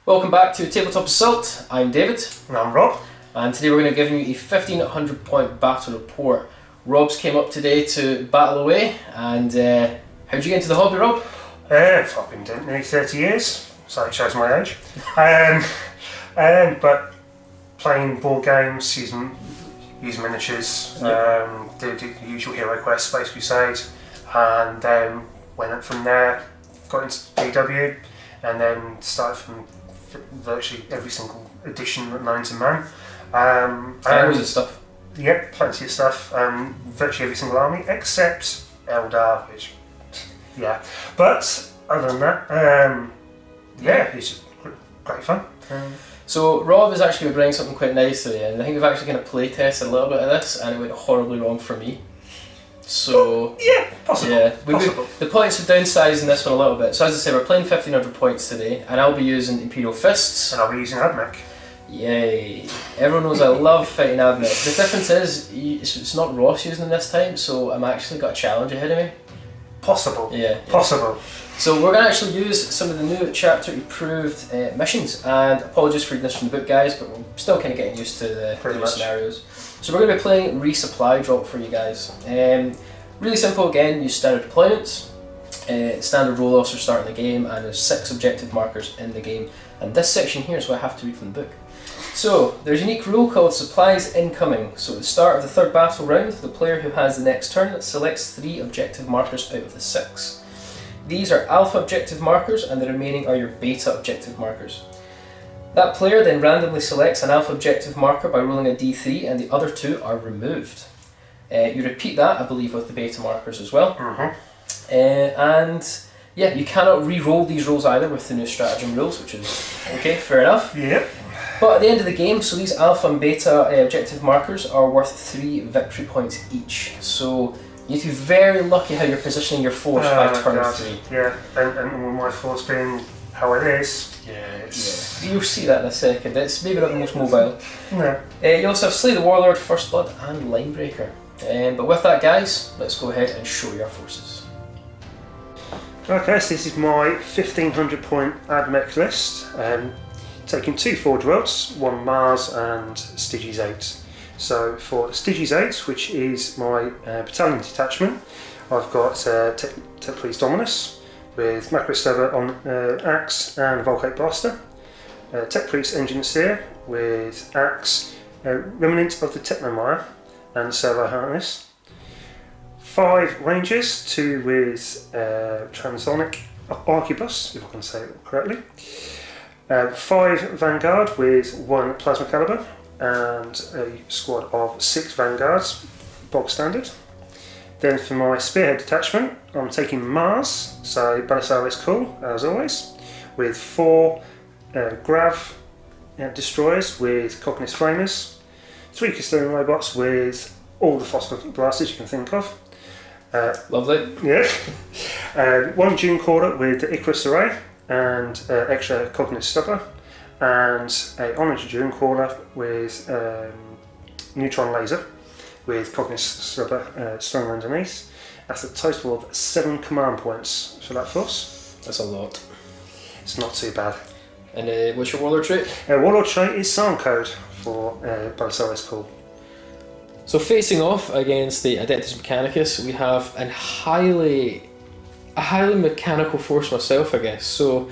Welcome back to Tabletop Assault. I'm David. And I'm Rob. And today we're going to give you a 1500 point battle report. Rob's came up today to battle away, and how'd you get into the hobby, Rob? I've been doing it nearly 30 years, so it shows my age. But playing board games, using miniatures, do the usual hero quests, Space Crusade, and then went up from there, got into DW, and then started from virtually every single edition known to man. Loads of stuff. Yep, plenty of stuff. Virtually every single army except Eldar, which, yeah. But other than that, yeah, it's just great fun. So Rob is actually bringing something quite nice today, and I think we've actually kind of play tested a little bit of this, and it went horribly wrong for me. So yeah, possible. Yeah, possible. The points have downsized in this one a little bit. So as I say, we're playing 1500 points today, and I'll be using Imperial Fists. And I'll be using Admech. Yay! Everyone knows I love fighting Admech. The difference is, it's not Ross using them this time, so I'm actually got a challenge ahead of me. Possible. Yeah. Possible. So we're going to actually use some of the new chapter approved missions, and apologies for reading this from the book, guys, but we're still kind of getting used to the new scenarios. So we're going to be playing resupply drop for you guys. Really simple again, use standard deployments, standard roll-offs are starting the game, and there's 6 objective markers in the game. And this section here is what I have to read from the book. So there's a unique rule called supplies incoming. So at the start of the 3rd battle round, the player who has the next turn selects 3 objective markers out of the 6. These are alpha objective markers, and the remaining are your beta objective markers. That player then randomly selects an alpha objective marker by rolling a d3, and the other 2 are removed. You repeat that, I believe, with the beta markers as well. And yeah, you cannot re-roll these rolls either with the new stratagem rules, which is okay, fair enough. Yep. But at the end of the game, so these alpha and beta objective markers are worth 3 victory points each. So you need to be very lucky how you're positioning your force by turn 3. Yeah, and with my force being how it is, yeah, you'll see that in a second. It's maybe not the most mobile. No. You also have Slay the Warlord, First Blood, and Linebreaker. But with that, guys, let's go ahead and show your forces. Okay, so this is my 1500 point Admech list. Taking 2 Forge Worlds, 1 Mars, and Styges 8. So for Styges 8, which is my battalion detachment, I've got Tech Priest Dominus with Macro Stubber on Axe and Volcate Blaster. Tech Priest Engineer with Axe, Remnant of the Technomire, and Servo Harness. 5 Rangers, 2 with Transonic Arquebus, if I can say it correctly. 5 Vanguard with 1 Plasma Caliber, and a squad of 6 Vanguards, bog standard. Then for my Spearhead detachment, I'm taking Mars, so Belisarius Cawl, as always, with 4 Grav Destroyers with Cognis Flamers, 3 Custodian Robots with all the Phosphorescent Blasters you can think of. Lovely. Yeah. 1 Dune Caller with the Icarus Array and extra Cognis Stubber, and a Orange Dune Caller with Neutron Laser with Cognis Stubber strung underneath. That's a total of 7 command points for that force. That's a lot. It's not too bad. And what's your Warlord trait? Warlord trait is Psalm Code for Belisarius Cawl. So facing off against the Adeptus Mechanicus, we have a highly mechanical force myself, I guess. So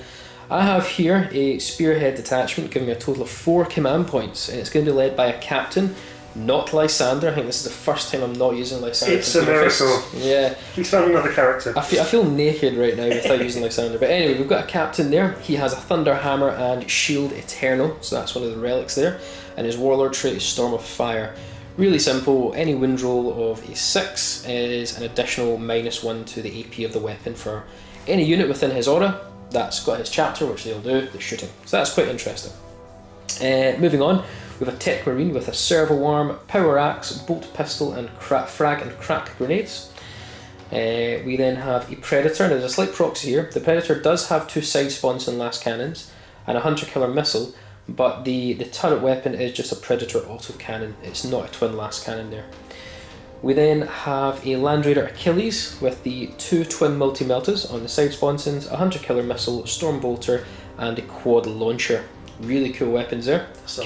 I have here a Spearhead detachment giving me a total of 4 command points, and it's going to be led by a captain, not Lysander. I think this is the first time I'm not using Lysander. It's a miracle. Yeah. He's found another character. I feel naked right now without using Lysander. But anyway, we've got a captain there. He has a Thunder Hammer and Shield Eternal, so that's one of the relics there. And his Warlord trait is Storm of Fire. Really simple, any wind roll of a 6 is an additional -1 to the AP of the weapon for any unit within his aura that's got his chapter, which they'll do, the shooting. So that's quite interesting. Moving on, we have a Tech Marine with a Servo Arm, Power Axe, Bolt Pistol, and Frag and Crack Grenades. We then have a Predator. There's a slight proxy here. The Predator does have 2 side spawns and last cannons, and a Hunter Killer Missile, but the turret weapon is just a Predator autocannon. It's not a twin last cannon there. We then have a Land Raider Achilles with the 2 twin multi-meltas on the side sponsons, a Hunter Killer Missile, Storm Bolter, and a quad launcher. Really cool weapons there. That's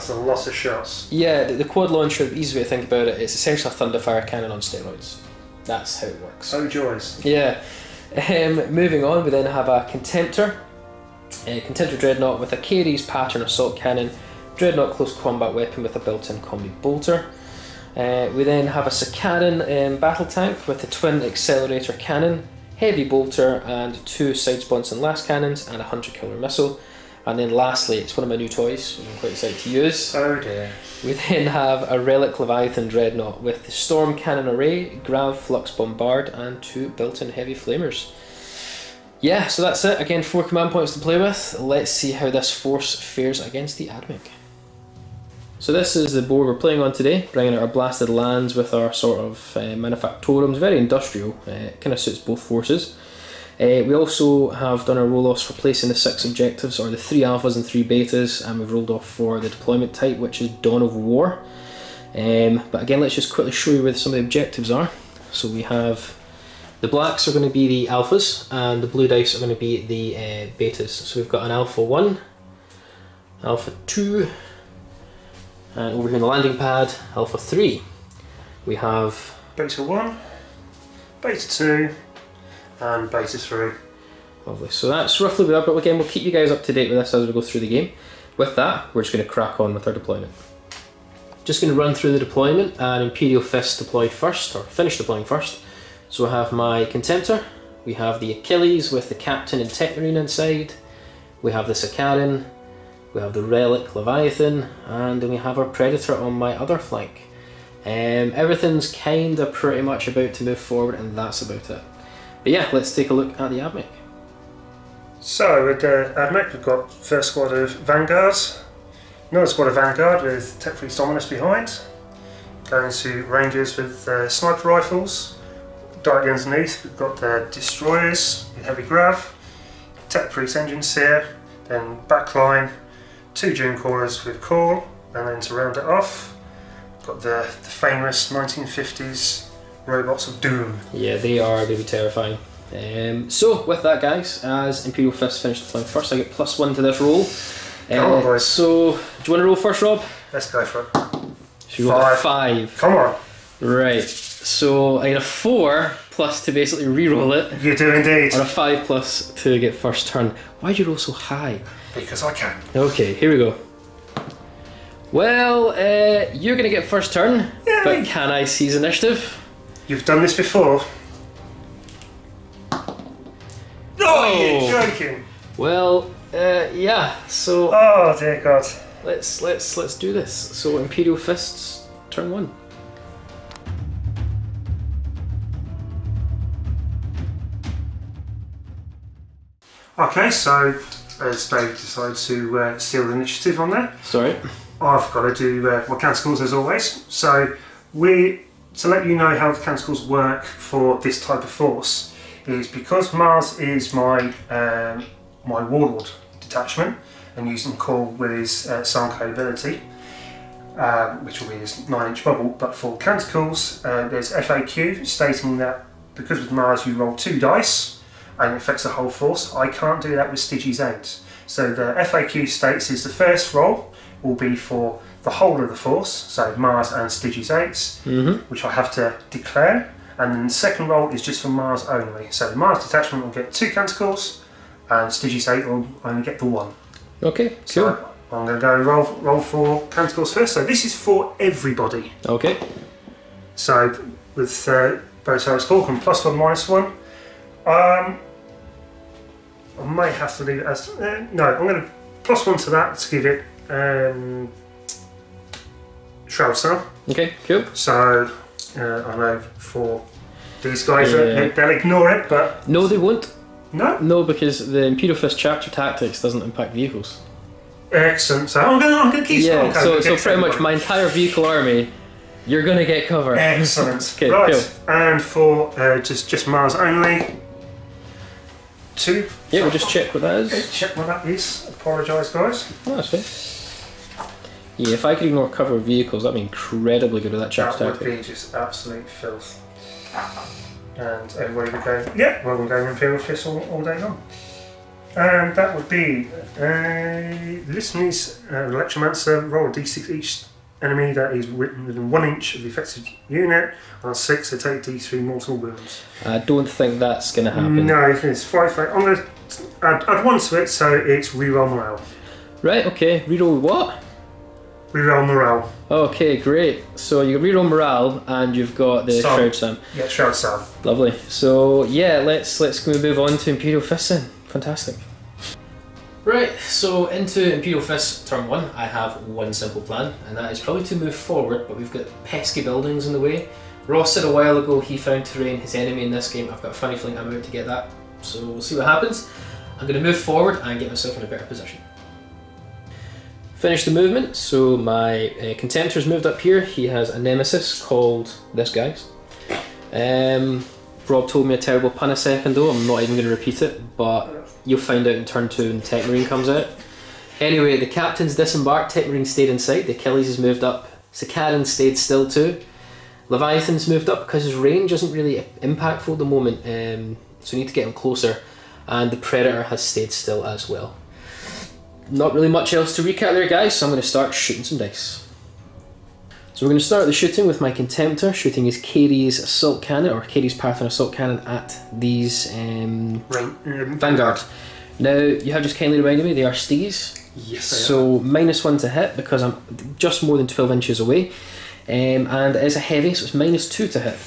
a lot of shots. Yeah, the quad launcher, the easy way to think about it, it's essentially a thunderfire cannon on steroids. That's how it works. Oh joys. Yeah. Moving on, we then have a Contemptor. Contemptor Dreadnought with a Caries pattern assault cannon. Dreadnought close combat weapon with a built-in combi bolter. We then have a Sakaran battle tank with a twin accelerator cannon, heavy bolter and 2 side sponson last cannons and a hunter killer missile. And then lastly, it's one of my new toys, which I'm quite excited to use. Oh dear. We then have a Relic Leviathan Dreadnought with the Storm Cannon Array, Grav Flux Bombard and 2 built-in heavy flamers. Yeah, so that's it. Again, 4 command points to play with. Let's see how this force fares against the Admech. So this is the board we're playing on today, bringing out our blasted lands with our sort of manufactorums, very industrial, it kind of suits both forces. We also have done our roll-offs for placing the 6 objectives, or the 3 alphas and 3 betas, and we've rolled off for the deployment type, which is Dawn of War. But again, let's just quickly show you where some of the objectives are. So we have the blacks are going to be the alphas, and the blue dice are going to be the betas. So we've got an alpha 1, alpha 2, and over here on the landing pad, alpha 3. We have beta 1, beta 2, and beta 3. Lovely. So that's roughly where we are, but again, we'll keep you guys up to date with this as we go through the game. With that, we're just going to crack on with our deployment. Just going to run through the deployment, and Imperial Fists deploy first, or finish deploying first. So I have my Contemptor, we have the Achilles with the Captain and Techmarine inside, we have the Sakaran, we have the Relic Leviathan, and then we have our Predator on my other flank. Everything's kinda pretty much about to move forward, and that's about it. But yeah, let's take a look at the Admech. So with the Admech, we've got first squad of Vanguards, another squad of Vanguard with Tech Priest Ominous behind, going to Rangers with sniper rifles. Directly underneath, we've got the Destroyers with heavy grav, Tech Priest engines here, then backline, 2 Doom Corers with Cawl, and then to round it off, we've got the famous 1950s robots of Doom. Yeah, they are really terrifying. So with that, guys, as Imperial Fists finished deploying first, I get +1 to this roll. Come on, boys. So, do you want to roll first, Rob? Let's go for it. Should we go with 5? Come on. Right, so I get a 4 plus to basically re-roll it. You do indeed. Or a 5 plus to get first turn. Why'd you roll so high? Because I can. Okay, here we go. Well, you're going to get first turn, Yay. but can I seize initiative? You've done this before. Oh, you're joking. Well, yeah, so... Oh dear God. Let's do this. So Imperial Fists, turn 1. Okay, so as Dave decided to steal the initiative on there. Sorry. I've got to do my canticles as always. So to let you know how the canticles work for this type of force is because Mars is my my warlord detachment and using Cawl with his Sanko ability, which will be his 9-inch bubble. But for canticles, there's FAQ stating that because with Mars you roll 2 dice and it affects the whole force. I can't do that with Stygies 8. So the FAQ states is the first roll will be for the whole of the force, so Mars and Stygies 8, which I have to declare, and then the second roll is just for Mars only. So the Mars detachment will get 2 canticles, and Stygies 8 will only get the 1. Okay, cool. So I'm going to go roll for canticles first. So this is for everybody. Okay. So with Belisarius Cawl and +1/-1. I may have to leave it as no. I'm going to +1 to that to give it Shroud Star. Okay, cool. So I know for these guys they'll ignore it, but no, they won't. No, because the Imperial Fist chapter tactics doesn't impact vehicles. Excellent. So I'm going to keep. Yeah. So pretty much my entire vehicle army, you're going to get covered. Excellent. Okay, right. Cool. And for just Mars only. 2. Yeah, we'll just check what that is. Okay, check what that is. Apologise, guys. Oh, that's fine. Yeah, if I could ignore cover vehicles, that'd be incredibly good at that chapter That tactic. would be just absolute filth. And everybody would go, yeah, well, we're going Imperial Fists all day long. And that would be Listeners, Electromancer, roll a d6 each enemy that is within 1 inch of the affected unit. On 6, they take d3 mortal wounds. I don't think that's going to happen. No, it's 5. I'm going to add 1 to it, so it's reroll morale. Right, okay. Reroll what? Reroll morale. Okay, great. So you got reroll morale, and you've got the Shroud Sam. Yeah, Shroud Sam. Lovely. So yeah, let's move on to Imperial Fists then. Fantastic. Right, so into Imperial Fists turn 1, I have one simple plan, and that is probably to move forward, but we've got pesky buildings in the way. Ross said a while ago he found terrain, his enemy in this game. I've got a funny feeling I'm about to get that, so we'll see what happens. I'm going to move forward and get myself in a better position. Finish the movement, so my Contemptor's moved up here. He has a nemesis called this guy. Rob told me a terrible pun a second ago, I'm not even going to repeat it, but you'll find out in turn 2 when the Tech Marine comes out. Anyway, the captain's disembarked, Tech Marine stayed inside, the Achilles has moved up, Cicadan stayed still too. Leviathan's moved up because his range isn't really impactful at the moment, so we need to get him closer, and the Predator has stayed still as well. Not really much else to recap there, guys, so I'm going to start shooting some dice. So we're going to start the shooting with my Contemptor, shooting his Kades Assault Cannon, or Kades Parathon Assault Cannon at these Vanguard. Now, you have just kindly reminded me, they are Stees. Yes, so -1 to hit because I'm just more than 12 inches away. And it is a heavy, so it's -2 to hit.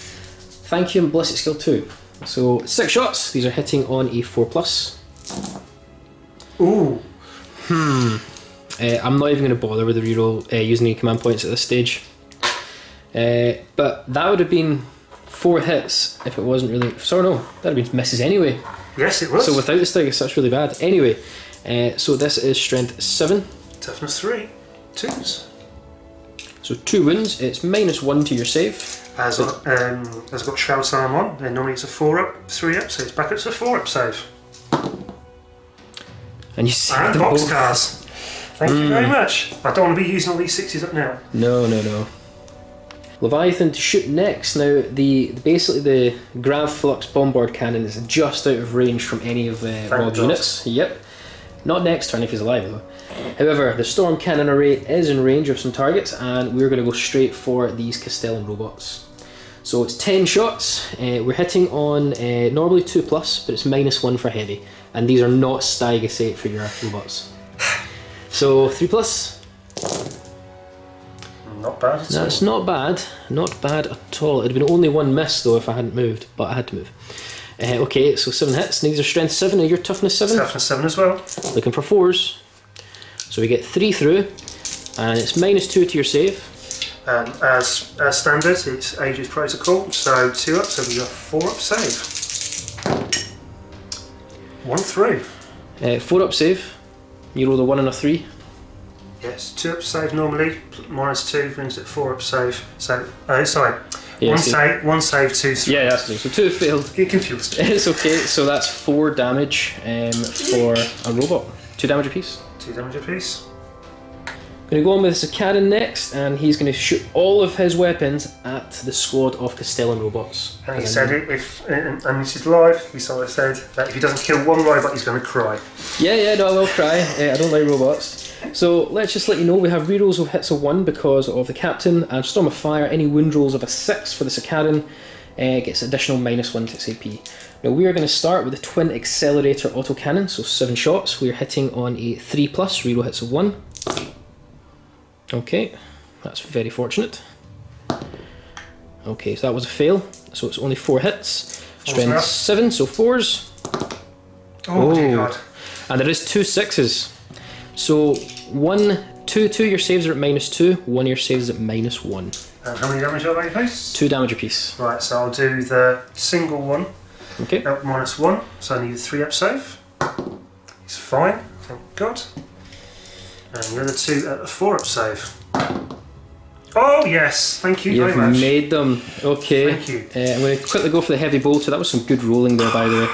Thank you, and Ballistic Skill 2. So 6 shots, these are hitting on a 4+. Ooh. I'm not even going to bother with the reroll using any command points at this stage. But that would have been 4 hits if it wasn't really... Sorry, no, that would have been misses anyway. Yes, it was. So without the Stigis, that's really bad. Anyway, so this is strength 7. Toughness 3. 2s. So 2 wounds, it's -1 to your save. As I've got Shroud Sam on, then normally it's a 4-up, 3-up, so it's back up to a 4-up save. And you see and boxcars. Thank you very much. I don't want to be using all these 6s up now. No, no, no. Leviathan to shoot next. Now, basically the Grav Flux Bombard Cannon is just out of range from any of Rob's units. Yep. Not next turn if he's alive though. However, the Storm Cannon array is in range of some targets, and we're going to go straight for these Castellan robots. So it's 10 shots. We're hitting on normally 2+, but it's -1 for heavy. And these are not Stygus 8 for your robots. So 3+. Not bad at all. That's not bad. Not bad at all. It'd have been only 1 miss though if I hadn't moved, but I had to move. Okay, so 7 hits. And these are strength 7. Are your toughness 7? Toughness 7 as well. Looking for 4s. So we get 3 through, and it's -2 to your save. As standard, it's Aegis Protocol, so 2 up, so we got 4-up save. 1 through. 4-up save. You roll a 1 and a 3. Yes, 2-up save normally, -2 brings it 4-up save. So, sorry, Yeah, one save, 2 through. Yeah, that's the thing. So 2 failed. Get confused. It's okay, so that's 4 damage for a robot. 2 damage apiece. 2 damage apiece. Going to go on with Cicadan next, and he's going to shoot all of his weapons at the squad of Castellan robots. And he said it, and this is live, he sort of said that if he doesn't kill one robot, he's going to cry. Yeah, no, I will cry. I don't like robots. So let's just let you know we have rerolls of hits of 1 because of the captain, and Storm of Fire, any wound rolls of a 6 for the Cicadan gets additional -1 to its AP. Now we are going to start with the Twin Accelerator Autocannon, so 7 shots. We are hitting on a 3+, reroll hits of 1. Okay, that's very fortunate. Okay, so that was a fail, so it's only 4 hits. Strength 7, so 4s. Oh dear God. And there is 2 6s. So 2 your saves are at -2, 1 of your saves is at -1. And how many damage are they, please? 2 damage apiece. Right, so I'll do the single one. Okay. At -1, so I need a 3-up save. It's fine, thank God. And the other 2 at a 4-up save. Oh yes, thank you very much. You've made them. Okay. Thank you. I'm going to quickly go for the Heavy Bolter. That was some good rolling there, by the way.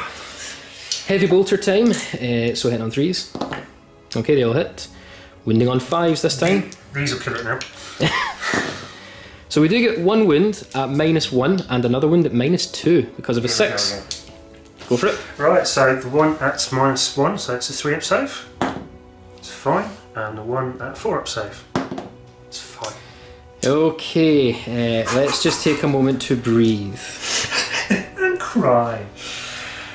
Heavy Bolter time. So hitting on 3s. Okay, they all hit. Wounding on 5s this time. These will kill it now. So we do get 1 wound at -1 and another wound at -2 because of a 6. Go for it. Right, so the one at -1, so it's a 3-up save. It's fine. And the one at 4-up save. It's fine. Okay, let's just take a moment to breathe. And cry.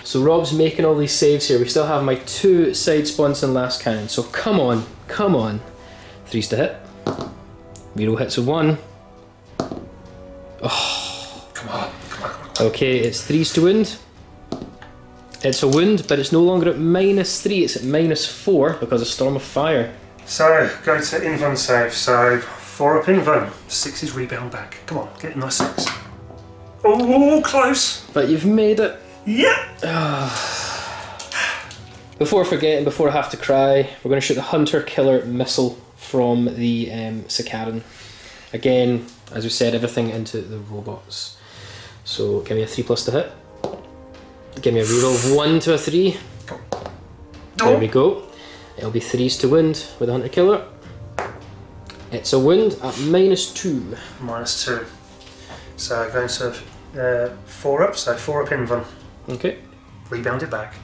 So Rob's making all these saves here. We still have my 2 side spawns and last cannon. So come on, come on. 3s to hit. Reroll hits of 1. Oh. Come on. Okay, it's 3s to wound. It's a wound, but it's no longer at -3, it's at -4 because of Storm of Fire. So, go to Invuln save. So, 4-up Invuln. 6 is rebound back. Come on, get a nice 6. Oh, close. But you've made it. Yep. Before forgetting, before I have to cry, we're going to shoot the Hunter Killer Missile from the Cicaran. Again, as we said, everything into the robots. So give me a 3+ to hit. Give me a reroll of 1 to a 3. There we go. It'll be 3s to wound with the Hunter Killer. It's a wound at -2. -2. So going to 4-up, so 4-up Invuln. Okay. Rebound it back.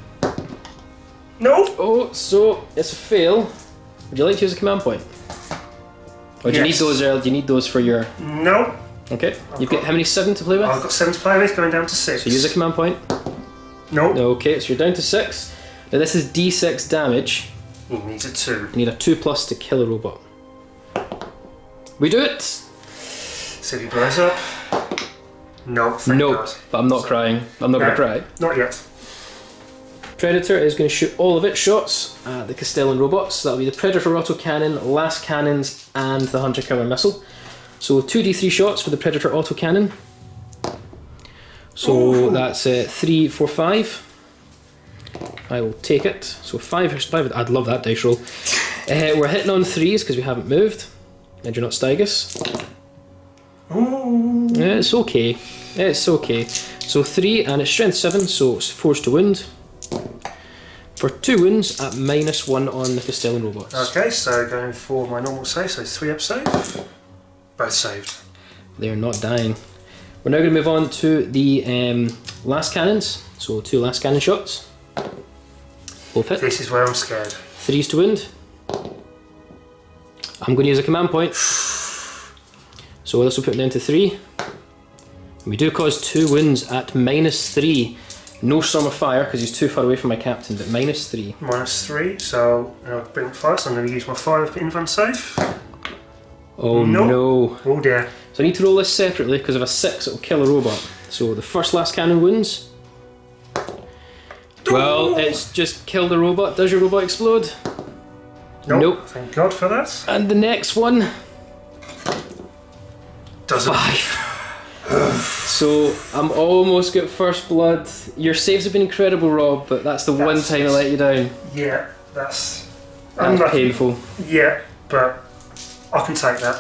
No! Oh, so it's a fail. Would you like to use a command point? Or do you need those? Do you need those for your? No. Okay. You've got how many? 7 to play with? I've got 7 to play with, going down to 6. So use a command point. No. Okay, so you're down to 6. Now this is D6 damage. You need a 2. You need a 2+ to kill a robot. We do it. See if he blows up. No. No, God. but I'm not crying. I'm not going to cry. Not yet. Predator is going to shoot all of its shots at the Castellan robots. So that'll be the Predator autocannon, last cannons, and the Hunter Killer missile. So 2d3 shots for the Predator autocannon. So that's 3, 4, 5. I will take it. So 5. I'd love that dice roll. We're hitting on 3s because we haven't moved. And you're not Stygus. It's okay. It's okay. So 3 and it's strength 7, so it's 4s to wound. For 2 wounds at -1 on the Castellan robots. Okay, so going for my normal save, so 3-up save. Both saved. They're not dying. We're now going to move on to the last cannons. So 2 last cannon shots. Both hit. This is where I'm scared. 3s to wound. I'm going to use a command point. So this will put it down to 3. We do cause 2 wounds at -3. No Storm of Fire because he's too far away from my captain, but -3. -3, so I'll bring it 5, so I'm going to use my 5 Invuln save. Oh no. Oh dear. So I need to roll this separately because if a 6 it'll kill a robot. So the first last cannon wounds. Well, it's just killed a robot. Does your robot explode? Nope. Thank God for that. And the next one. Doesn't. 5. So I'm almost got first blood. Your saves have been incredible, Rob, but that's the one time I let you down. Yeah, that's painful. Yeah, but I can take that.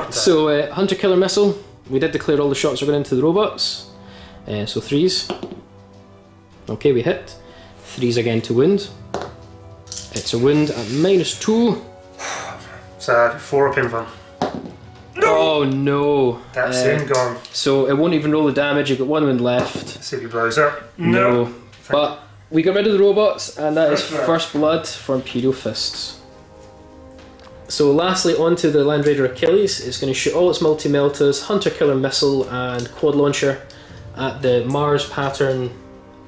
So Hunter Killer Missile. We did declare all the shots are going into the robots. So 3s. Okay, we hit. 3s again to wound. It's a wound at -2. So 4-up Invuln. Oh no. That's him gone. So it won't even roll the damage, you've got 1 wound left. Let's see if he blows up. No. But we got rid of the robots and that is first blood for Imperial Fists. So lastly onto the Land Raider Achilles. It's going to shoot all its multi-meltas, Hunter Killer Missile and Quad Launcher at the Mars pattern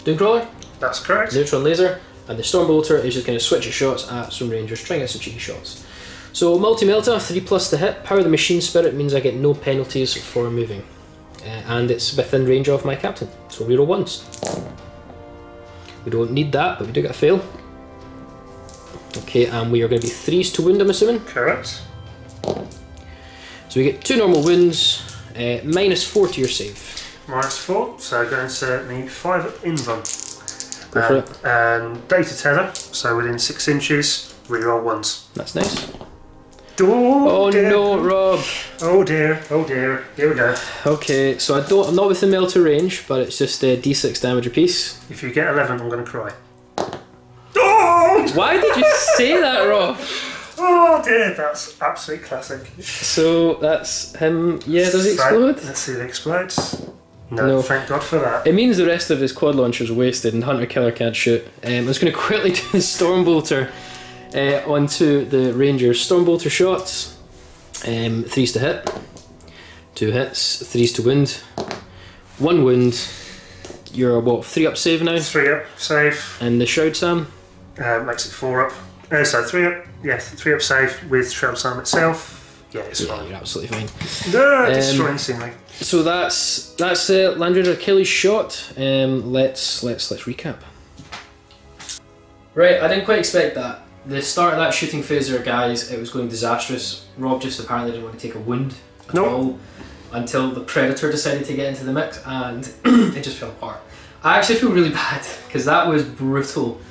Dooncrawler. That's correct. Neutron Laser. And the Stormbolter is just going to switch its shots at some Rangers, trying to get some cheeky shots. So multi-melta, 3+ to hit. Power the Machine Spirit means I get no penalties for moving. And it's within range of my captain. So reroll 1s. We don't need that, but we do get a fail. Okay, and we are going to be 3s to wound, I'm assuming? Correct. So we get 2 normal wounds, -4 to your save. -4, so going to need 5 Invuln. Go for it. And Data Tether, so within 6 inches, reroll 1s. That's nice. Oh dear. No, Rob! Oh dear, here we go. Okay, so I'm not within melter range, but it's just D6 damage apiece. If you get 11, I'm going to cry. Oh! Why did you say that, Rob? Oh dear, that's absolute classic. So that's him. Yeah, does he explode? Let's see if it explodes. No, thank God for that. It means the rest of his quad launcher's wasted and Hunter Killer can't shoot. I'm just going to quickly do the Stormbolter onto the Rangers. Stormbolter shots, 3s to hit, 2 hits, 3s to wound, 1 wound. You're what, 3 up save now? 3 up save. And the Shroud Sam? Makes it 4 up. So 3 up, yeah, 3 up save with Shroud Sam itself. Yeah, it's fine. You're absolutely fine. No, destroying scenery. So that's Land Raider Achilles shot. Let's recap. Right, I didn't quite expect that. The start of that shooting phase there, guys, it was going disastrous. Rob just apparently didn't want to take a wound at all until the Predator decided to get into the mix, and it just fell apart. I actually feel really bad because that was brutal.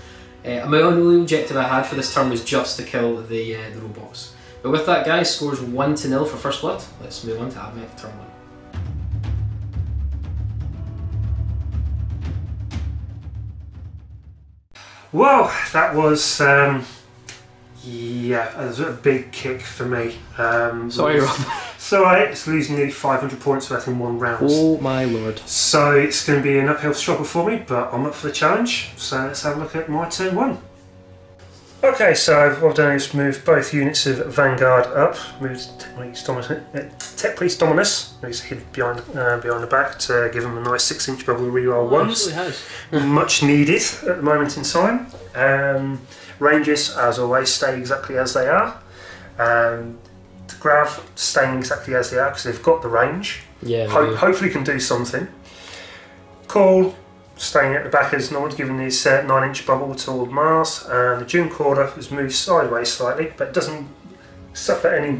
My only objective I had for this turn was just to kill the robots. But with that, guys, scores 1-0 for First Blood. Let's move on to Admech turn 1. Well, that was yeah, it was a big kick for me. Sorry, Rob. So it's losing nearly 500 points worth in 1 round. Oh my lord. So it's going to be an uphill struggle for me, but I'm up for the challenge. So let's have a look at my turn 1. Okay, so what I've done is move both units of Vanguard up, moved Tech Priest Dominus, who's hid behind the back to give him a nice 6-inch bubble reroll ones. It has. Much needed at the moment in time. Rangers, as always, stay exactly as they are. The Grav staying exactly as they are because they've got the range. Yeah. Hopefully can do something. Cawl staying at the back as normal, giving his 9-inch bubble toward Mars. The Dune Quarter has moved sideways slightly, but doesn't suffer any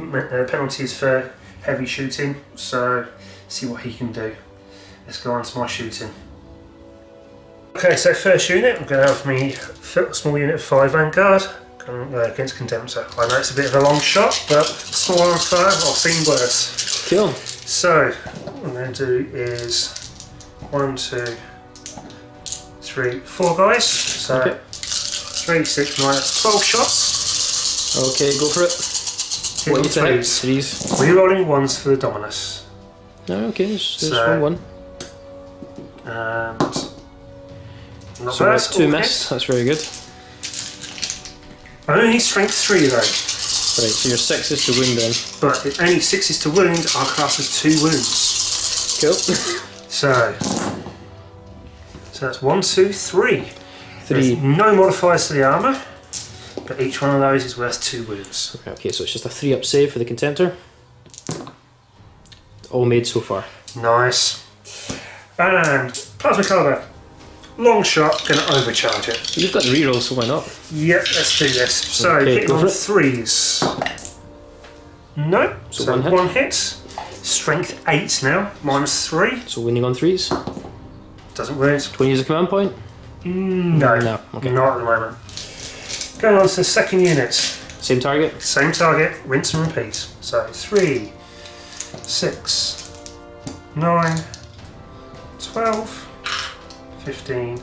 penalties for heavy shooting. So see what he can do. Let's go on to my shooting. Okay, so first unit, I'm going to have me small unit of 5 Vanguard against Contemptor. I know it's a bit of a long shot, but smaller and fire, I've seen worse. Cool. So what I'm going to do is 1, 2, 3, 4 guys. So okay. 3, 6, 9, that's 12 shots. Okay, go for it. Hit What on are you threes. Threes. Rerolling 1s for the Dominus. No, okay, there's So, 1. And not So bad. that's 2 All missed, hits. that's very good. I only need strength 3 though. Right, so your 6 is to wound then. But if any 6s to wound, our class has 2 wounds. Cool. So that's 1, 2, 3. 3. There's no modifiers to the armour, but each one of those is worth 2 wounds. Okay, so it's just a 3 up save for the Contemptor. All made so far. Nice. And Plasma Caliber. Long shot, going to overcharge it. You've got the reroll, so why not? Yep, let's do this. So Okay, hitting go on for it. 3s. No, So one hit. 1 hit. Strength 8 now, minus 3. So winning on 3s. Doesn't wound. 20 is a command point? No, No, okay. not at the moment. Going on to the second unit. Same target? Same target, rinse and repeat. So 3, 6, 9, 12, 15,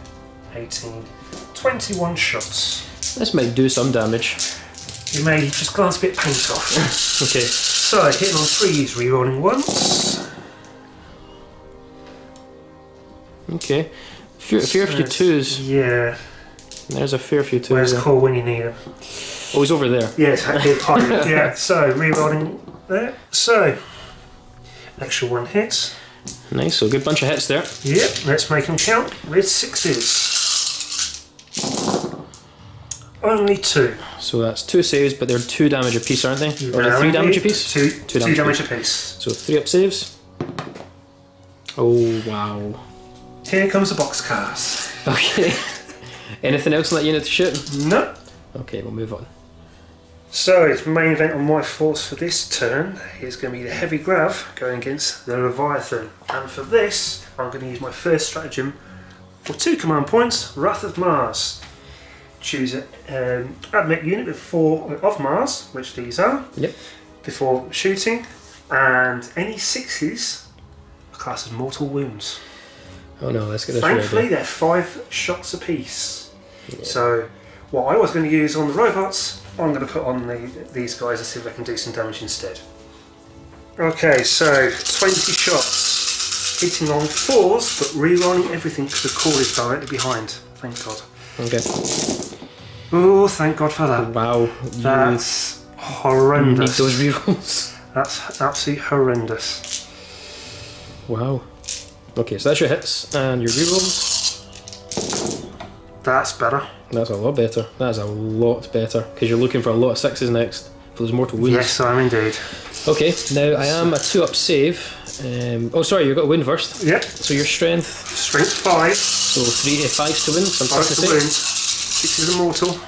18, 21 shots. This might do some damage. You may just glance a bit paint off. Okay. So hitting on 3s, rerolling 1s. Okay. Fair few 2s. Yeah. There's a fair few 2s. Where's there. Cawl when you need him? Oh, he's over there. Yes, yeah. So rerolling there. So extra 1 hit. Nice, so a good bunch of hits there. Yep, let's make them count with 6s. Only 2. So that's 2 saves, but they're 2 damage apiece, aren't they? Or they're 3 damage apiece? 2 damage apiece. So 3 up saves. Oh, wow. Here comes the boxcars. Okay. Anything else on that unit to shoot? No. Okay, we'll move on. So, the main event on my force for this turn is going to be the Heavy Grav going against the Leviathan. And for this, I'm going to use my first stratagem for 2 command points, Wrath of Mars. Choose an Admech unit with 4 of Mars, which these are, Yep. before shooting, and any 6s are classed as mortal wounds. Oh no, let's get this Thankfully, ready. they're 5 shots apiece. Yeah. So, what I was going to use on the robots, I'm going to put on these guys and see if I can do some damage instead. Okay, so 20 shots. hitting on 4s, but re-rolling everything because the core is directly behind. Thank God. Okay. Oh, thank God for that. Wow. That's horrendous. Need those rerolls. That's absolutely horrendous. Wow. Okay, so that's your hits and your rerolls. That's better. That's a lot better. That is a lot better because you're looking for a lot of 6s next for those mortal wounds. Yes, I am indeed. Okay, now I am a 2-up save. Oh, sorry, you've got to win first. Yep. So your strength. Strength 5. So 5s to win. So I'm 5 starting to to wound. say. 6 is a mortal.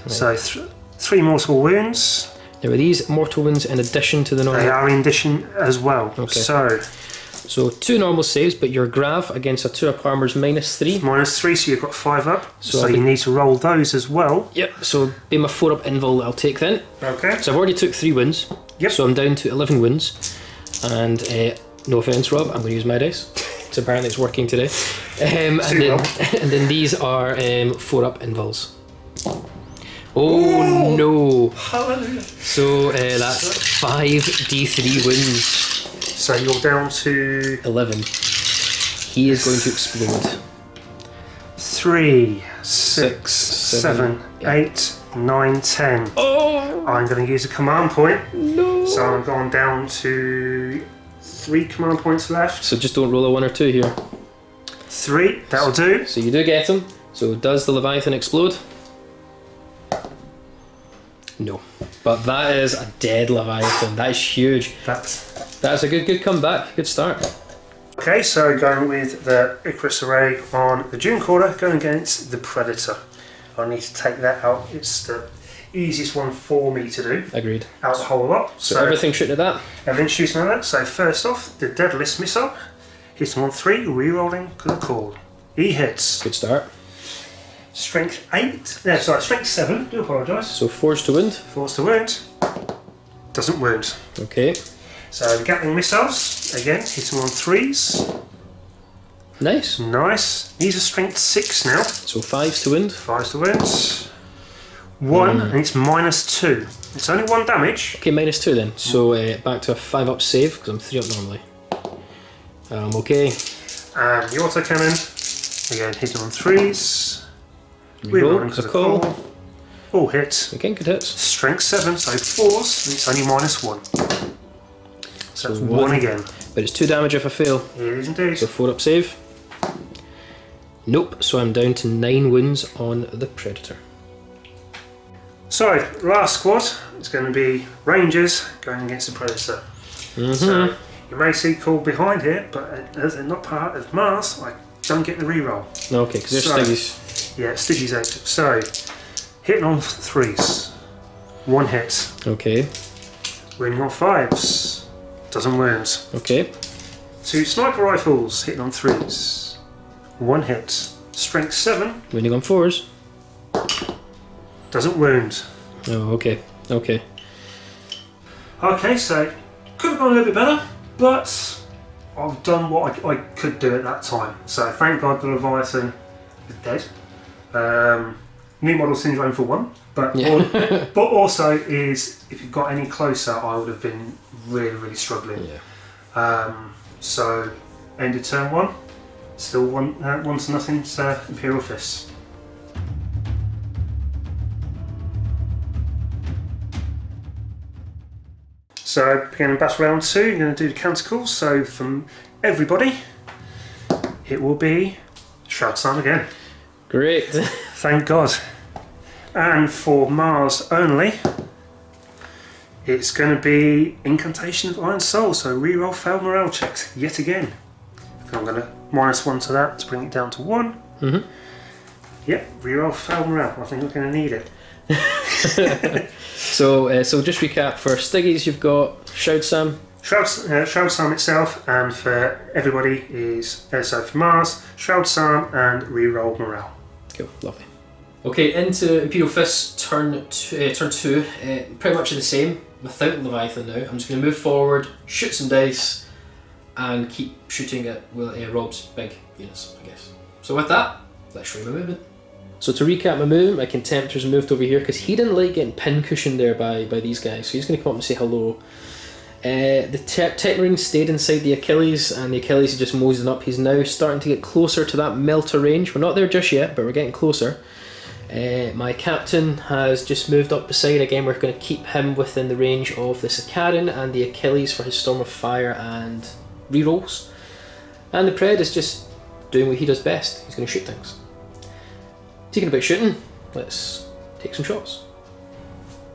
Right. So 3 mortal wounds. Now are these mortal wounds in addition to the normal? They are in addition as well. Okay. So 2 normal saves, but your grav against a 2-up armor is -3. -3, so you've got 5 up. So you need to roll those as well. Yep. So be my 4-up invul that I'll take then. Okay. So I've already took 3 wounds. Yep. So I'm down to 11 wounds. And no offense, Rob, I'm going to use my dice. So apparently it's working today. And then these are 4-up invuls. Oh no! Hallelujah! So that's 5d3 wounds. So you're down to 11. He is going to explode. 3, 6, 7, 8, 9, 10. Oh! I'm going to use a command point. No! So I'm going down to 3 command points left. So just don't roll a 1 or 2 here. 3, that'll do. So you do get him. So does the Leviathan explode? No. But that is a dead Leviathan. That is huge. That's a good comeback. Good start. Okay, so going with the Icarus array on the Dune Quarter, going against the Predator. I need to take that out. It's the easiest one for me to do. Agreed. Out the whole lot. So everything shooting at that? Everything shooting at that. So first off, the Deadliest Missile. Hitting on 3, re-rolling the call. He hits. Good start. Strength 8. No, sorry, strength 7. Do apologise. So 4s to wound. 4s to wound. Doesn't wound. Okay. So the Gatling missiles, again, hitting on 3s. Nice. Nice. These are strength 6 now. So 5s to wound. 5s to wound. 1, and it's -2. It's only 1 damage. Okay, -2 then. So back to a 5-up save, because I'm 3-up normally. Okay. And the autocannon, again, hitting on 3s. Reroll, because a call. All hits. Again, good hits. Strength 7, so 4s, and it's only -1. So that's 1 again. But it's 2 damage if I fail. It is indeed. So 4-up save. Nope, so I'm down to 9 wounds on the Predator. So, last squad is going to be Rangers going against the Predator. So, you may see Cawl behind here, but as they're not part of Mars, I don't get the reroll. Okay, because they're Stiggies. Yeah, Stiggies out. So, hitting on 3s. 1 hit. Okay. Wounding on 5s. Doesn't wound. Okay. 2 sniper rifles hitting on 3s. 1 hit. Strength 7. Wounding on 4s. Doesn't wound. Oh, okay. Okay. Okay, so could have gone a little bit better, but I've done what I could do at that time. So thank God the Leviathan is dead. New model syndrome for one, but yeah. but also is if you got any closer, I would have been really struggling. Yeah. So ended turn 1, still 1-0 to Imperial Fists. So beginning battle round 2, you're going to do the counter calls. So from everybody, it will be Shroud Psalm again. Great. Thank God. And for Mars only, it's going to be Incantation of Iron Soul. So reroll failed morale checks yet again. I'm going to -1 to that to bring it down to 1. Mm-hmm. Yep, reroll failed morale. I think we're going to need it. So just recap, for Stiggies you've got Shroud Psalm. Shroud Psalm itself, and for everybody is, so for Mars, Shroud Psalm and reroll morale. Cool, lovely. Okay, into Imperial Fists turn 2, pretty much the same, without Leviathan now. I'm just going to move forward, shoot some dice, and keep shooting at Rob's big units, I guess. So with that, let's show you my movement. So to recap my movement, my Contemptor's moved over here because he didn't like getting pin cushioned there by these guys. So he's going to come up and say hello. The tech marine stayed inside the Achilles, and the Achilles is just moseying up. He's now starting to get closer to that melter range. We're not there just yet, but we're getting closer. My captain has just moved up beside. Again, we're going to keep him within the range of the Cicadan and the Achilles for his Storm of Fire and rerolls. And the Pred is just doing what he does best. He's going to shoot things. Speaking about shooting, let's take some shots.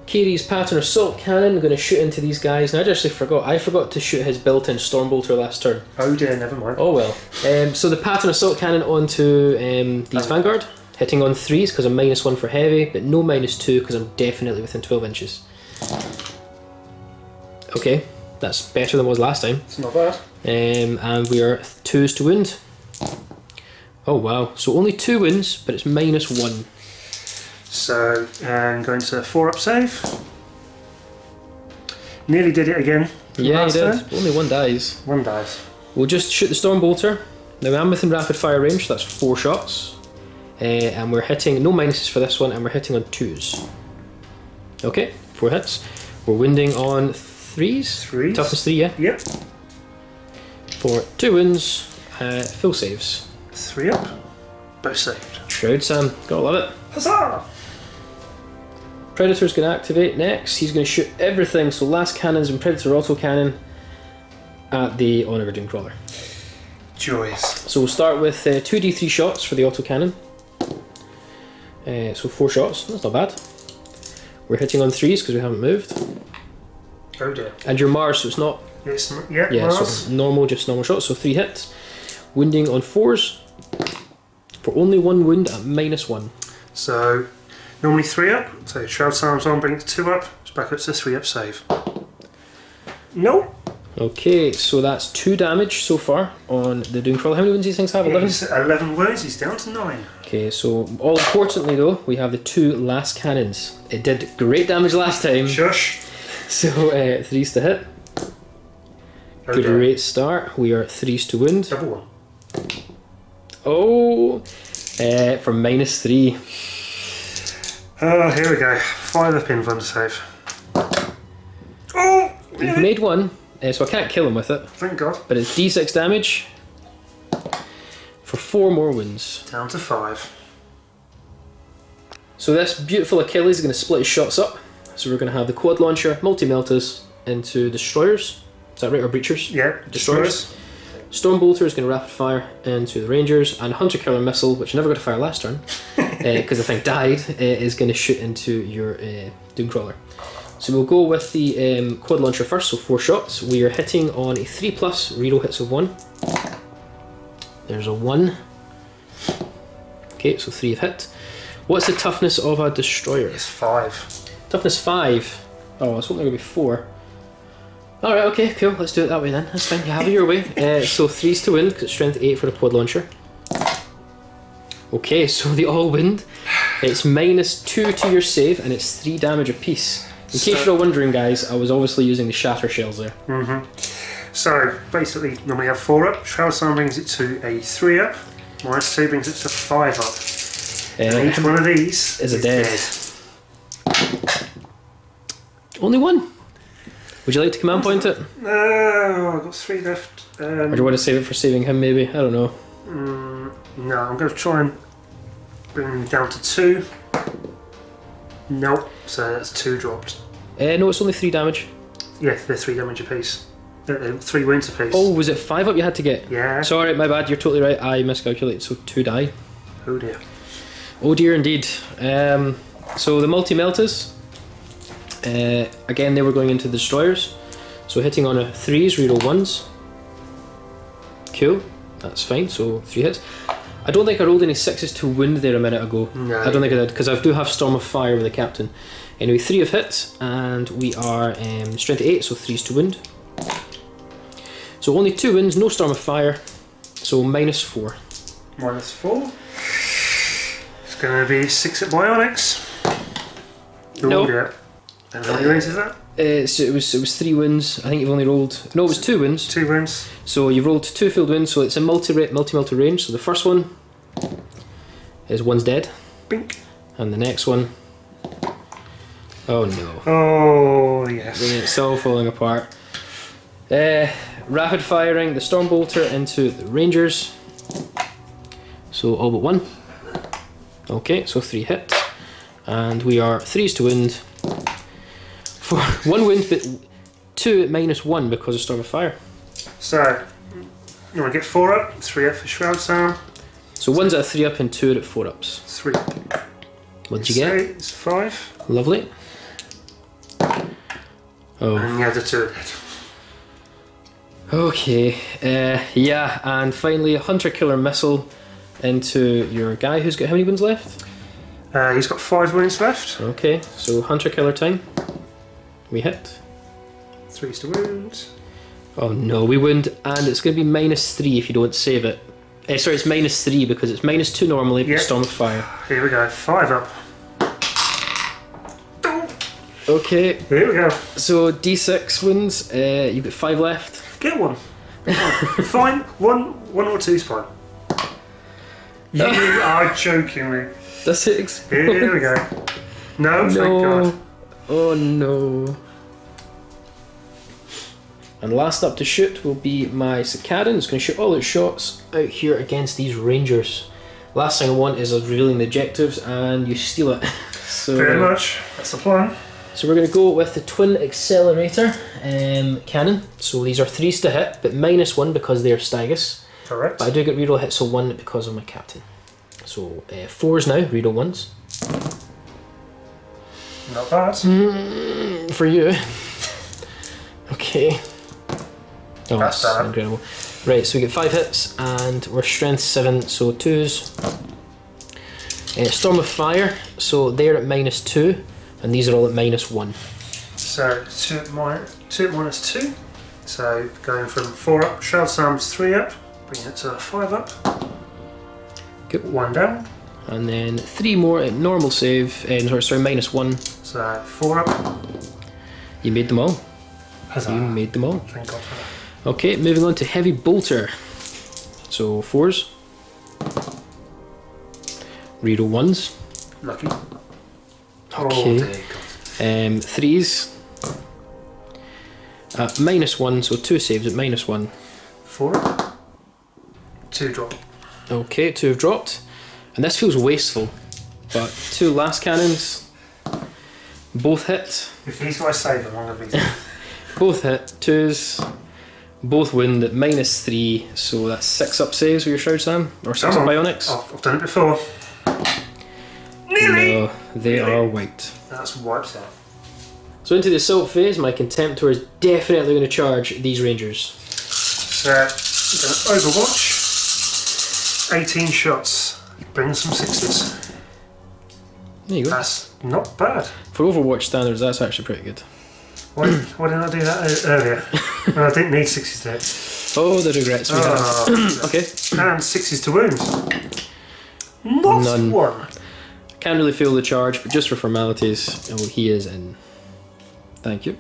Kiri's Pattern Assault Cannon, I'm going to shoot into these guys. Now I forgot to shoot his built-in Stormbolter last turn. Oh dear, never mind. Oh well. So the Pattern Assault Cannon onto these Vanguard, hitting on 3s because I'm -1 for heavy, but no -2 because I'm definitely within 12 inches. Okay, that's better than it was last time. It's not bad. And we are 2s to wound. Oh wow, so only 2 wounds, but it's -1. So, and going to 4-up save. Nearly did it again. Yeah, you did. Only 1 dies. 1 dies. We'll just shoot the Stormbolter. Now I'm within rapid fire range, so that's 4 shots. And we're hitting, no minuses for this one, and we're hitting on 2s. Okay, 4 hits. We're winding on 3s. 3s. Toughness 3, yeah? Yep. For 2 wounds, full saves. 3-up. Both saved. Shroud Sam, gotta love it. Huzzah! Predator's going to activate next. He's going to shoot everything, so last cannons and Predator autocannon at the Honour Doomcrawler. Joys. So we'll start with 2d3 shots for the autocannon. So 4 shots, that's not bad. We're hitting on 3s because we haven't moved. Oh dear. And you're Mars, so it's not... Yeah, Mars. So normal, just normal shots, so 3 hits. Wounding on 4s for only 1 wound at -1. So, normally 3-up, so Shroud Psalms on, bring it to 2-up, it's back up to 3-up save. Nope. Okay, so that's 2 damage so far on the Doomcrawler. How many wounds do these things have? 11? 11 wounds, he's down to 9. Okay, so all importantly though, we have the 2 last cannons. It did great damage last time. Shush. So 3s to hit. Okay. Great start. We are 3s to wound. Double 1. Oh, for -3. Oh, here we go. Fire the pin fund save. Oh! You've made 1, so I can't kill him with it. Thank God. But it's d6 damage for 4 more wounds. Down to 5. So this beautiful Achilles is going to split his shots up. So we're going to have the quad launcher, multi-meltas into destroyers. Is that right? Or breachers? Yeah, destroyers. Stormbolter is going to rapid fire into the Rangers, and Hunter Killer Missile, which I never got to fire last turn because the thing died, is going to shoot into your Doomcrawler. So we'll go with the quad launcher first, so 4 shots. We are hitting on a 3+, reroll hits of 1. There's a 1. Okay, so 3 have hit. What's the toughness of a destroyer? It's 5. Toughness 5. Oh, I was hoping there would be 4. Alright, okay, cool, let's do it that way then. That's fine, you have it your way. So 3s to win, because it's strength 8 for the quad launcher. Okay, so they all wind. It's -2 to your save, and it's 3 damage apiece. In case you're all wondering, guys, I was obviously using the shatter shells there. So, basically, normally have 4-up. Shroud Psalm brings it to a 3-up. -2 brings it to 5-up. And each one of these is dead. Only 1. Would you like to command point it? No, I've got 3 left. Or do you want to save it for saving him, maybe? I don't know. No, I'm going to try and bring him down to 2. Nope, so that's 2 dropped. No, it's only 3 damage. Yeah, they're 3 damage apiece. 3 wounds apiece. Oh, was it 5 up you had to get? Yeah. Sorry, my bad, you're totally right. I miscalculated, so 2 die. Oh dear. Oh dear, indeed. So the multi-meltas, again, they were going into the destroyers. So hitting on a 3s, reroll 1s. Cool, that's fine, so 3 hits. I don't think I rolled any 6s to wound there a minute ago. No. I don't think I did, because I do have Storm of Fire with the captain. Anyway, 3 of hits, and we are strength 8, so 3s to wound. So only 2 wounds, no Storm of Fire, so -4. -4. It's going to be 6 at Bionics. No. Yeah. And how many wounds is that? So it was 3 wounds. I think you've only rolled. No, it was 2 wounds. 2 wounds. So you've rolled 2 field wounds. So it's a multi-melta range. So the first one is 1's dead. Bink. And the next one. Oh no. Oh yes. It's all falling apart. Rapid firing the Stormbolter into the Rangers. So all but one. Okay, so 3 hits. And we are 3s to wound. For 1 wound, but 2 at -1 because of Storm of Fire. So, you want to get 4 up, 3 up for Shroud Sound. So 1's at a 3 up and 2 at 4 ups. 3 up. What did you get? It's 5. Lovely. Oh. And the other 2. Okay, yeah, and finally a Hunter Killer Missile into your guy who's got how many wounds left? He's got 5 wounds left. Okay, so Hunter Killer time. We hit. 3s to wound. Oh no, we wound, and it's going to be -3 if you don't save it. Sorry, it's -3 because it's -2 normally, but Storm of Fire. Here we go, 5 up. Okay. Here we go. So D6 wounds, you've got 5 left. Get 1. Fine, 1 or 2's fine. You are joking me. Does it explode? Here we go. No, thank God. Oh no. And last up to shoot will be my Cicadin. It's going to shoot all its shots out here against these Rangers. Last thing I want is revealing the objectives and you steal it. So, pretty much, that's the plan. So we're going to go with the Twin Accelerator cannon. So these are 3s to hit, but -1 because they are Stygus. Correct. But I do get reroll hits, so 1 because of my captain. So 4s now, reroll 1s. Not bad. For you. Okay. Oh, that's bad. Incredible. Right, so we get 5 hits and we're strength 7, so 2s. Storm of Fire, so they're at -2 and these are all at -1. So 2 at -2. So going from 4 up, Shroud Psalm's 3 up, bringing it to 5 up. Good. 1 down. And then 3 more at normal save, sorry, -1. So 4 up. You made them all. Huzzah. You made them all. Thank God for that. Okay, moving on to Heavy Bolter. So 4s. Reroll 1s. Lucky. Okay. Oh, 3s. -1, so 2 saves at -1. 4 up. 2 drop. Okay, 2 have dropped. And this feels wasteful. But 2 last cannons. Both hit. If these guys save them, I'm going to be... Both hit. 2s. Both wound at -3. So that's 6 up saves with your Shroud Sam. Or 6 up bionics. Oh, I've done it before. Nearly! No, they are wiped. That's wiped out. So into the assault phase, my Contemptor is definitely going to charge these Rangers. So, we're going to Overwatch. 18 shots. Bring some 6s. There you go. That's not bad. For Overwatch standards, that's actually pretty good. Why didn't I do that earlier? Well, I didn't need 6s to hit. Oh, the regrets we have. Okay. And 6s to wound. Not None. 1. Can't really feel the charge, but just for formalities, oh, he is in. Thank you.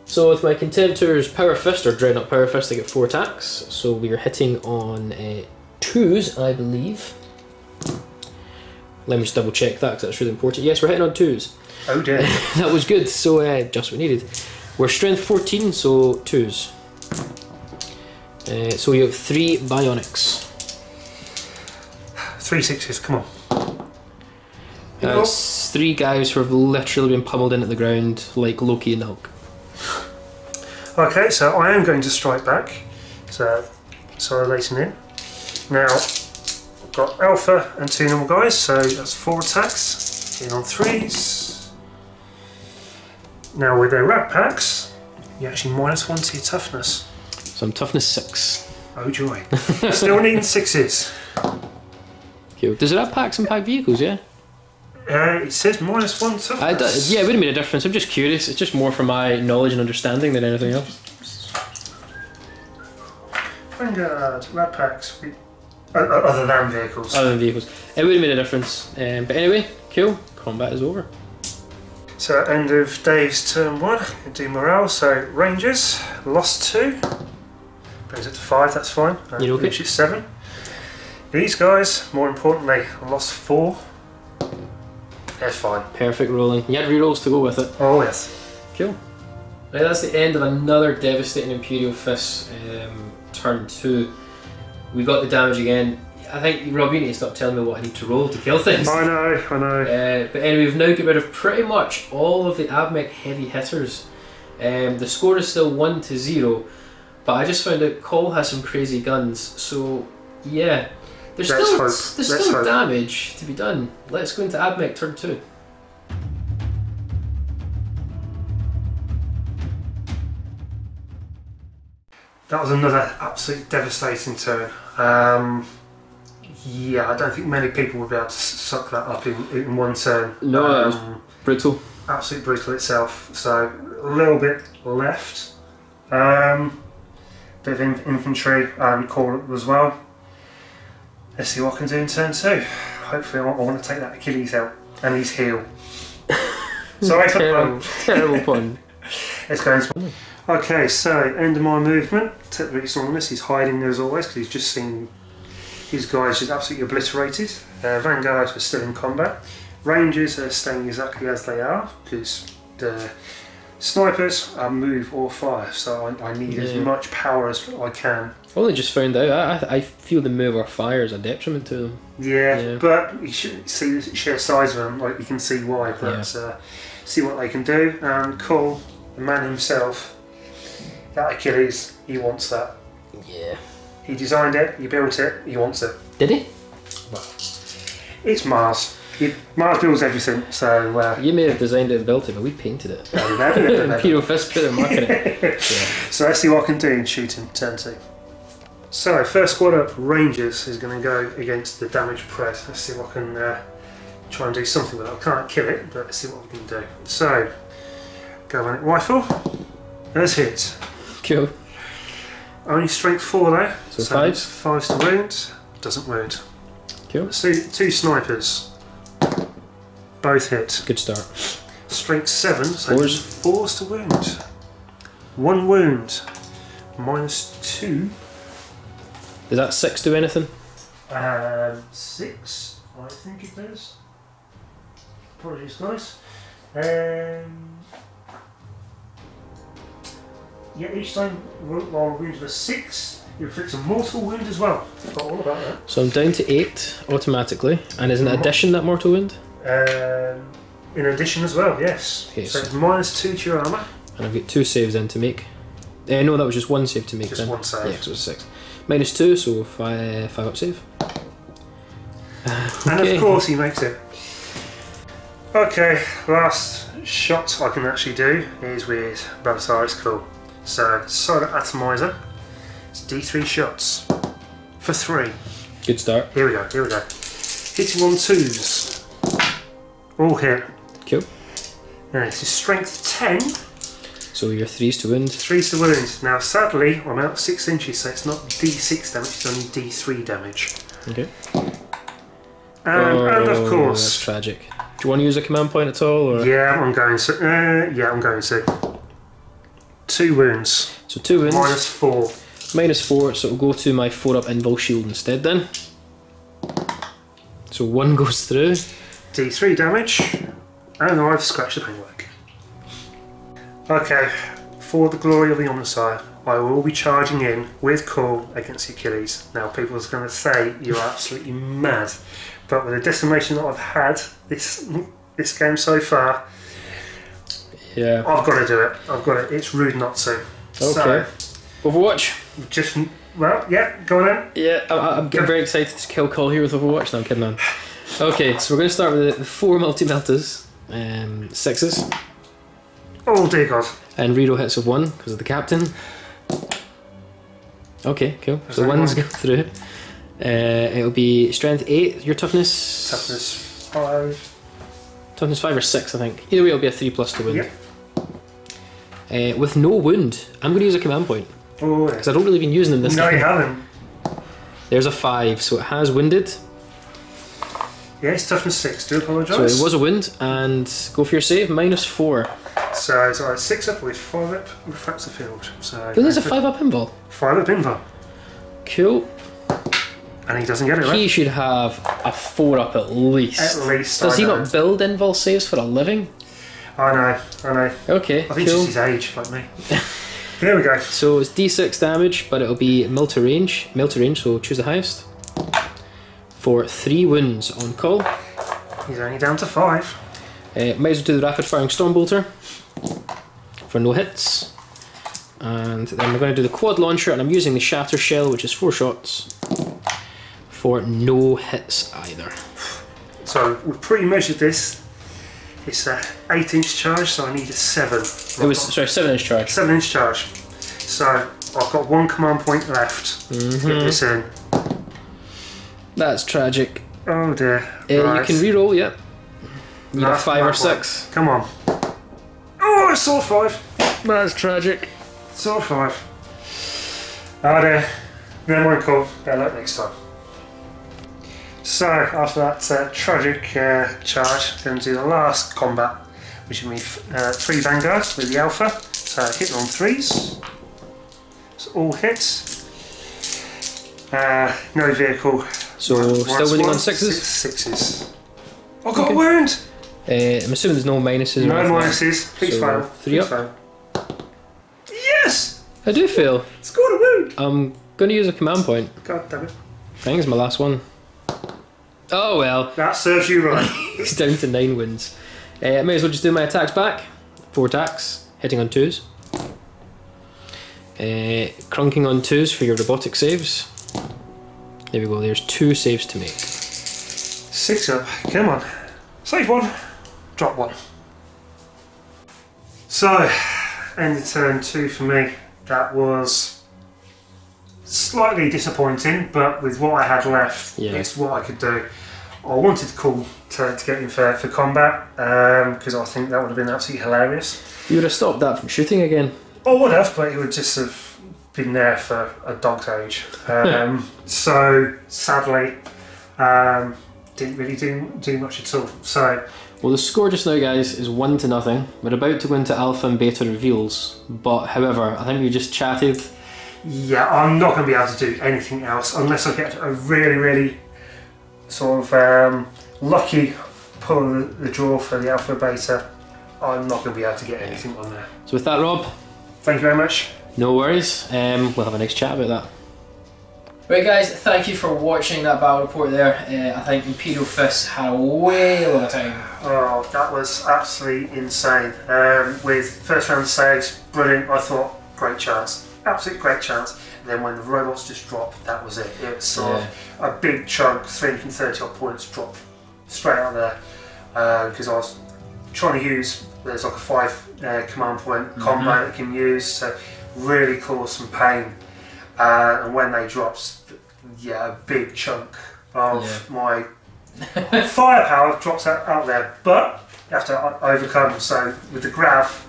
So with my Contemptor's Power Fist, or Dreadnought Power Fist, I get 4 attacks. So we are hitting on 2s, I believe. Let me just double check that, because that's really important. Yes, we're hitting on 2s. Oh dear. That was good, so just what needed. We're strength 14, so 2s. So we have 3 bionics. 3 6s, come on. It's 3 guys who have literally been pummeled into the ground like Loki and the Hulk. Okay, so I am going to strike back. So later in. Now, I've got Alpha and 2 normal guys, so that's 4 attacks. In on 3s. Now with their rat packs, you actually -1 to your toughness. So I'm toughness 6. Oh joy. Still needing 6s. Cool. Does it have packs and pack vehicles, yeah? It says -1 toughness. Yeah, it wouldn't make a difference. I'm just curious. It's just more for my knowledge and understanding than anything else. Vanguard, rat packs. Other than vehicles. Other than vehicles. It wouldn't make a difference. But anyway, cool. Combat is over. So end of Dave's turn 1. Do morale. So Rangers, lost 2. Brings it to 5, that's fine. You okay? Which is 7. These guys, more importantly, lost 4. They're fine. Perfect rolling. You had rerolls to go with it. Oh yes. Cool. Right, that's the end of another devastating Imperial Fists turn 2. We got the damage again. I think, Rob, you need to stop telling me what I need to roll to kill things. I know. But anyway, we've now got rid of pretty much all of the Abmech heavy hitters. The score is still 1-0, but I just found out Cawl has some crazy guns, so yeah. There's still damage to be done. Let's go into Abmech turn 2. That was another absolutely devastating turn. Yeah, I don't think many people would be able to suck that up in one turn. No, it was brutal. Absolutely brutal itself. So a little bit left. Bit of infantry and Cawl as well. Let's see what I can do in turn 2. Hopefully I want to take that Achilles out and his heel. Sorry for the pun. Terrible pun. Let's go into... Okay, so end of my movement. Tabletop Assault, he's hiding as always because he's just seen his guys just absolutely obliterated. Vanguard are still in combat. Rangers are staying exactly as they are because the snipers are move or fire, so I need as much power as I can. Only just found out. I feel the move or fire is a detriment to them. Yeah, but you should see the sheer size of them. Like you can see why. But see what they can do. And Cawl, the man himself. That Achilles, he wants that. Yeah. He designed it, he built it, he wants it. Did he? Well, it's Mars. Mars builds everything, so... you may have designed it and built it, but we painted it. Imperial Fists put their mark in it. Yeah. So let's see what I can do in shooting turn 2. So, first squad up, Rangers, is going to go against the damaged press. Let's see what I can try and do something with it. I can't kill it, but let's see what we can do. So, go on it, rifle. There's hit. Cool. Only strength 4 though. So 5? 5's to wound. Doesn't wound. Cool. So 2 snipers. Both hit. Good start. Strength 7, so 4's to wound. 1 wound. -2. Does that 6 do anything? 6, I think it does. Apologies guys. Yeah, each time while wounds were 6, you inflict a mortal wound as well. Forgot all about that. So I'm down to 8 automatically, and is an addition that mortal wound? In addition as well, yes. Okay, so it's -2 to your armour. And I've got 2 saves then to make. No, that was just 1 save to make. Just then. 1 save. Yeah, because it was 6. -2, so 5 up save. And of course he makes it. Okay, last shot I can actually do is with Belisarius Cawl. So, Silent Atomizer, it's D3 shots for 3. Good start. Here we go. Hitting on 2s. All hit. Cool. Now, this is strength 10. So your 3's to wound. 3's to wound. Now, sadly, I'm out 6 inches, so it's not D6 damage, it's only D3 damage. Okay. And of course... That's tragic. Do you want to use a command point at all? Or? Yeah, I'm going to. 2 wounds. So 2 wounds. -4. -4, so it'll go to my 4-up invul shield instead then. So 1 goes through. D3 damage. And I've scratched the paintwork. Okay, for the glory of the Omnissiah, I will be charging in with Cawl against Achilles. Now people are going to say you're absolutely mad, but with the decimation that I've had this game so far, yeah, I've got to do it. It's rude not to. Okay. So, Overwatch. Go on then. Yeah, I'm getting very excited to kill Cawl here with Overwatch. No, I'm kidding on. Okay, so we're going to start with the 4 multi-meltas, 6s. Oh dear God. And reroll hits of 1 because of the captain. Okay, cool. So 1's go through. It'll be strength 8. Your toughness? Toughness 5. Toughness 5 or 6, I think. Either way, it'll be a 3+ to wound. Yep. With no wound, I'm going to use a command point. Oh, because I don't really been using them this game. No, you haven't. There's a 5, so it has wounded. Yes, toughness 6. Do apologise. So it was a wound, and go for your save. -4. So it's either 6 up with 5 up, refracts the field. So there's a 5-up invul. 5-up invul. Cool. And he doesn't get it, right? He should have a 4-up at least. At least. Does he not build invul saves for a living? I know. Okay, I think cool. it's his age, like me. There we go. So it's D6 damage, but it'll be mill to range, so choose the highest. For 3 wounds on call. He's only down to 5. Might as well do the rapid firing Stormbolter for no hits. And then we're going to do the quad launcher, and I'm using the shatter shell, which is 4 shots, for no hits either. So we've pre-measured this. It's a 8-inch charge, so I need a 7. It was, sorry, 7-inch charge. 7-inch charge. So I've got 1 command point left to get this in. That's tragic. Oh dear. Right. You can reroll, yep. You got 5 or 6. Come on. Oh, I saw 5. That's tragic. Saw 5. Oh dear. Never mind, cool. Better luck next time. So after that tragic charge, going to do the last combat, which will be 3 vanguards with the alpha. So hit on 3s. It's all hits. No vehicle. So still winning on 6s? 6s. I got a wound. I'm assuming there's no minuses. No minuses. Please fail. 3 up. Fail. Yes. I do fail. Scored a wound. I'm going to use a command point. God damn it. I think it's my last one. Oh well. That serves you right. It's down to 9 wins. I may as well just do my attacks back. 4 attacks, hitting on 2s. Crunking on 2s for your robotic saves. There we go, there's 2 saves to make. 6 up, come on. Save 1, drop 1. So, end of turn 2 for me. That was slightly disappointing, but with what I had left, it's what I could do. I wanted to call to get in for combat, because I think that would have been absolutely hilarious. You would have stopped that from shooting again. I would have, but it would just have been there for a dog's age. So, sadly, didn't really do much at all. So, well, the score just now, guys, is 1-0. We're about to go into alpha and beta reveals, but however, I think we just chatted. Yeah, I'm not going to be able to do anything else unless I get a really, really sort of lucky pull of the draw for the alpha beta. I'm not going to be able to get anything on there. So with that, Rob, thank you very much. No worries. We'll have a next chat about that. Right guys, thank you for watching that battle report there. I think Imperial Fists had a way long time. Oh, that was absolutely insane. With first round saves, brilliant. I thought, great chance. Absolute great chance. And then when the robots just dropped, that was it. It was sort of a big chunk, 330 odd points dropped straight out there. Because I was trying to use, there's like a 5 command point combo that you can use to really cause some pain. And when they dropped, a big chunk of my firepower drops out there. But you have to overcome. So with the grav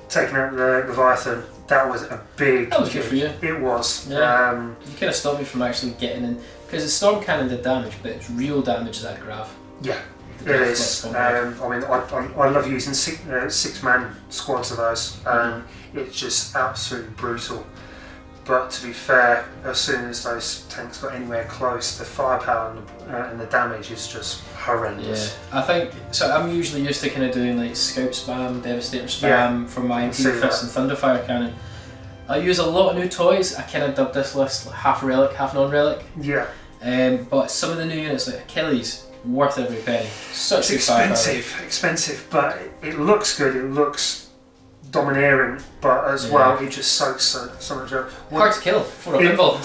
taking out the Leviathan, that was a big. That was good for you. It was. Yeah. You kind of stopped me from actually getting in, because the storm cannon did damage, but its real damage is that grav. Yeah, it is. I mean, I love using 6-man squads of those. It's just absolutely brutal. But to be fair, as soon as those tanks got anywhere close, the firepower and the damage is just horrendous. Yeah, I think so. I'm usually used to kind of doing like scout spam, devastator spam from my Imperial Fists and Thunderfire cannon. I use a lot of new toys. I kind of dubbed this list half relic, half non-relic. Yeah. But some of the new units like Achilles, worth every penny. Such it's expensive, but it looks good. It looks domineering, but as well, it just soaks so much up. Hard to kill for a pinball.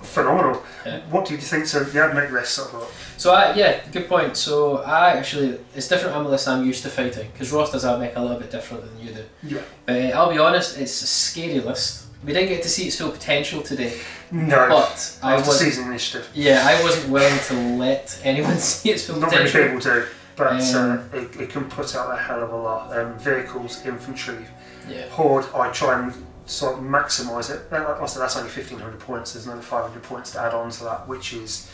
Phenomenal. Yeah. What do you think to the Admech list? So good point. So it's different on the list I'm used to fighting, because Ross does Admech a little bit different than you do. Yeah. But I'll be honest, it's a scary list. We didn't get to see its full potential today. No. But after season initiative. Yeah, I wasn't willing to let anyone see its full potential. Not many people do. But it can put out a hell of a lot. Vehicles, infantry, horde. I try and sort of maximise it. Like I said, that's only 1,500 points. There's another 500 points to add on to that, which is.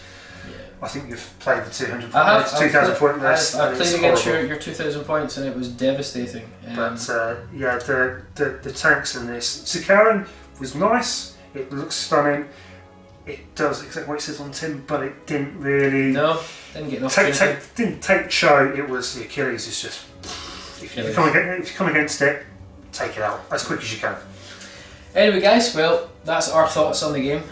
I think you've played the 2,000 point list. I played against your 2,000 points and it was devastating. But the tanks in this, Sikaran was nice. It looks stunning. It does exactly what it says on tin, but it didn't really. No, didn't get enough. Didn't take the show. It was the Achilles. It's just. If you come against it, take it out as quick as you can. Anyway guys, well, that's our thoughts on the game.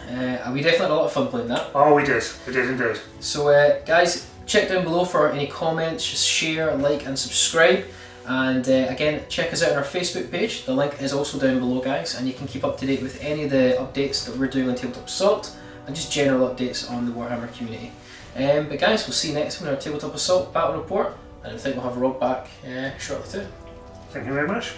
We definitely had a lot of fun playing that. Oh, we did indeed. So guys, check down below for any comments, just share, like and subscribe. And again, check us out on our Facebook page. The link is also down below guys, and you can keep up to date with any of the updates that we're doing on Tabletop Assault and just general updates on the Warhammer community. But guys, we'll see you next time in our Tabletop Assault Battle Report, and I think we'll have Rob back shortly too. Thank you very much.